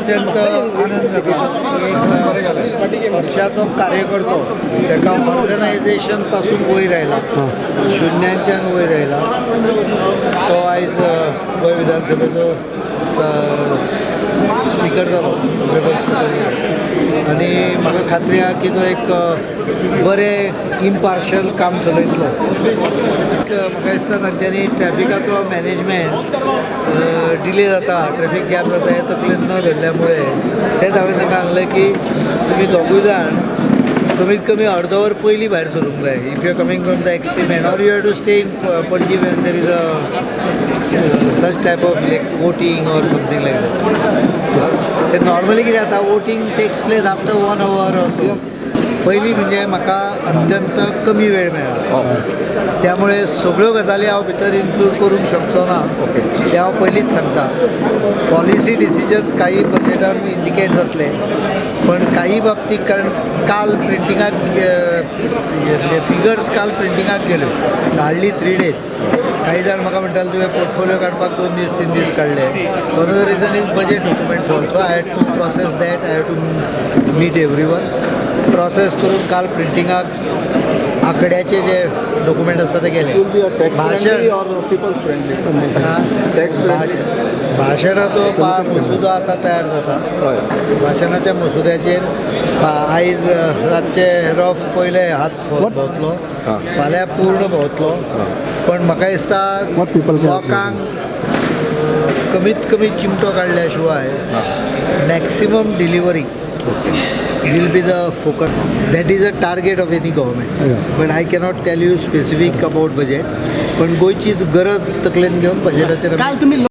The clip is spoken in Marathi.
अत्यंत आनंद जाता एक पक्षाचो कार्यकर्तो ताका ऑर्गनायझेशन पासून वयर आयला शुन्यांच्यान वयर आयला तो आयज गोंय विधानसभेचो स्पीकर जालो लेबर स्पीकर आनी म्हाका खात्री आहा की तो एक बरें इम्पार्शल काम चलयतलो म्हाका दिसता तांच्यांनी ट्रॅफिकाचो मॅनेजमेंट डिले जाता ट्रॅफिक जॅम जाता हे तकलेन न धरल्या मुळे तेच हांवें तांकां सांगलें की तुमी दोगूय जाण कमीत कमी अर्द वर पयलीं भायर सरूंक जाय if you are coming from the extreme end or you have to stay in Panaji when there is a such type of like voting or something like that. ते नॉर्मली कितें जाता voting takes place after 1 hour or so. पहिली म्हणजे म्हाका अत्यंत कमी वेळ मेळ्ळा त्यामुळे सगळ्यो गजाली हांव भितर इन्क्लूड करूंक शकचो ना ते हांव पयलींच सांगता पॉलिसी डिसिजन्स काही बजेटान इंडिकेट जातले पण काही बाबतीत कारण काल प्रिंटिंगाक फिगर्स काल प्रिंटिंगाक गेल्यो हार्डली 3 days काही जाण म्हाका म्हणटाले तुवें पोर्टफोलियो काडपाक 2 दीस 3 दीस काडले one of the reason is budget documents also I had to process that I had to meet everyone process करून काल प्रिंटिंगाक आंकड्याचे जे डॉक्युमेंट आसता ते गेले भाशणाचो मसुदो आतां तयार जाता भाशणाच्या मसुद्याचेर आयज रातचे रफ पयले हात भोंवतलो फाल्यां पूर्ण भोंवतलो पण म्हाका दिसता लोकांक कमीत कमी चिमटो काडल्या शिवाय maximum delivery will be the focus. That is a target of any government. But I cannot tell you specific about budget. पण गोयचीच गरज तकलेन घेवन बजेटाचेर